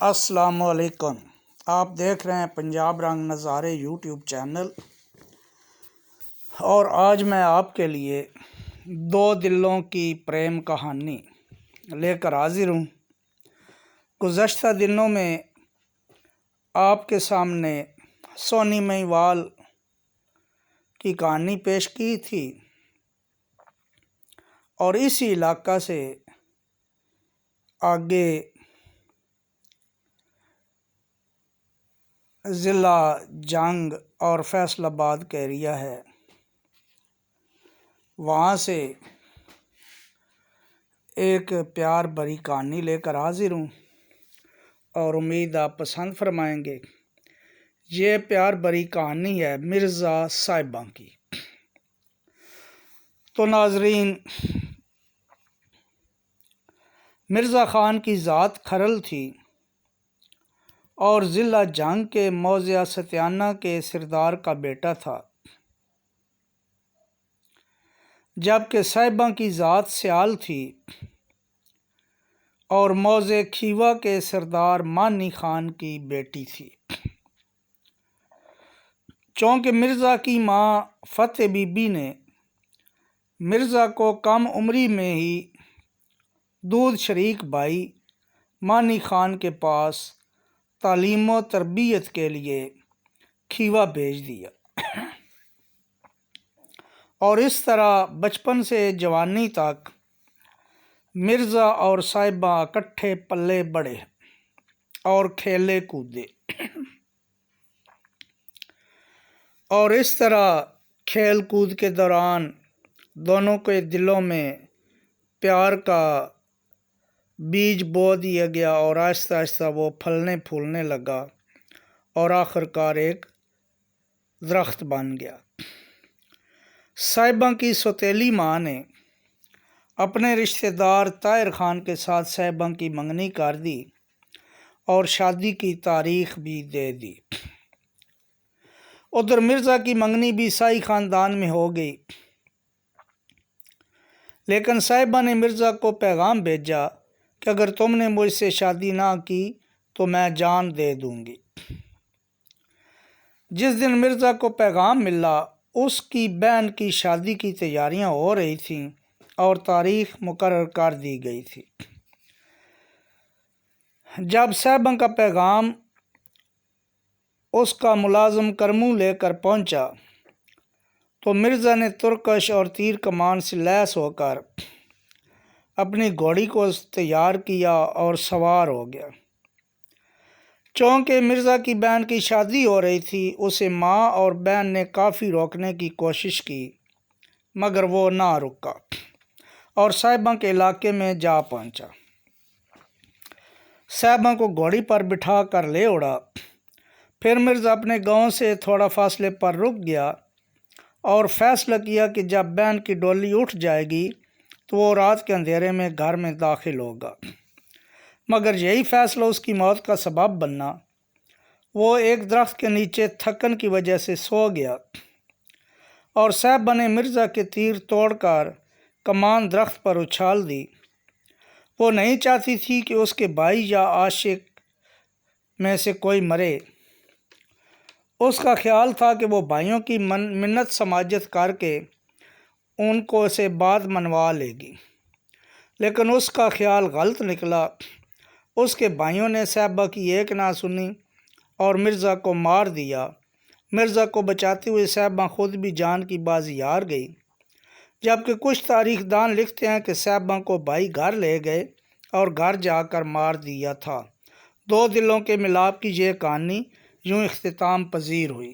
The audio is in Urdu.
السلام علیکم۔ آپ دیکھ رہے ہیں پنجاب رنگ نظارے یوٹیوب چینل، اور آج میں آپ کے لیے دو دلوں کی پریم کہانی لے کر حاضر ہوں۔ گزشتہ دنوں میں آپ کے سامنے سونی مہیوال کی کہانی پیش کی تھی، اور اسی علاقہ سے آگے ضلع جنگ اور فیصل آباد کا ایریا ہے، وہاں سے ایک پیار بھری کہانی لے کر حاضر ہوں، اور امید آپ پسند فرمائیں گے۔ یہ پیار بھری کہانی ہے مرزا صاحبہ کی۔ تو ناظرین، مرزا خان کی ذات کھرل تھی اور ضلع جنگ کے موضع ستیانہ کے سردار کا بیٹا تھا، جبکہ صاحبہ کی ذات سیال تھی اور موضع کھیوا کے سردار مانی خان کی بیٹی تھی۔ چونکہ مرزا کی ماں فتح بی بی نے مرزا کو کم عمری میں ہی دودھ شریک بھائی مانی خان کے پاس تعلیم و تربیت کے لیے کھیوا بھیج دیا، اور اس طرح بچپن سے جوانی تک مرزا اور صاحبہ اکٹھے پلے بڑھے اور کھیلے کودے، اور اس طرح کھیل کود کے دوران دونوں کے دلوں میں پیار کا بیج بو دیا گیا، اور آہستہ آہستہ وہ پھلنے پھولنے لگا اور آخر کار ایک درخت بن گیا۔ صاحبہ کی سوتیلی ماں نے اپنے رشتہ دار طاہر خان کے ساتھ صاحبہ کی منگنی کر دی اور شادی کی تاریخ بھی دے دی۔ ادھر مرزا کی منگنی بھی سائی خاندان میں ہو گئی، لیکن صاحبہ نے مرزا کو پیغام بھیجا کہ اگر تم نے مجھ سے شادی نہ کی تو میں جان دے دوں گی۔ جس دن مرزا کو پیغام ملا، اس کی بہن کی شادی کی تیاریاں ہو رہی تھیں اور تاریخ مقرر کر دی گئی تھی۔ جب صاحبہ کا پیغام اس کا ملازم کرمو لے کر پہنچا تو مرزا نے ترکش اور تیر کمان سے لیس ہو کر اپنی گھوڑی کو تیار کیا اور سوار ہو گیا۔ چونکہ مرزا کی بہن کی شادی ہو رہی تھی، اسے ماں اور بہن نے کافی روکنے کی کوشش کی، مگر وہ نہ رکا اور صاحبہ کے علاقے میں جا پہنچا۔ صاحبہ کو گھوڑی پر بٹھا کر لے اڑا۔ پھر مرزا اپنے گاؤں سے تھوڑا فاصلے پر رک گیا اور فیصلہ کیا کہ جب بہن کی ڈولی اٹھ جائے گی تو وہ رات کے اندھیرے میں گھر میں داخل ہوگا، مگر یہی فیصلہ اس کی موت کا سبب بننا۔ وہ ایک درخت کے نیچے تھکن کی وجہ سے سو گیا، اور صاحبہ نے مرزا کے تیر توڑ کر کمان درخت پر اچھال دی۔ وہ نہیں چاہتی تھی کہ اس کے بھائی یا عاشق میں سے کوئی مرے۔ اس کا خیال تھا کہ وہ بھائیوں کی منت سماجت کر کے ان کو سے بات منوا لے گی، لیکن اس کا خیال غلط نکلا۔ اس کے بھائیوں نے صاحبہ کی ایک نہ سنی اور مرزا کو مار دیا۔ مرزا کو بچاتے ہوئے صاحبہ خود بھی جان کی بازی ہار گئی، جبکہ کچھ تاریخ دان لکھتے ہیں کہ صاحبہ کو بھائی گھر لے گئے اور گھر جا کر مار دیا تھا۔ دو دلوں کے ملاپ کی یہ کہانی یوں اختتام پذیر ہوئی۔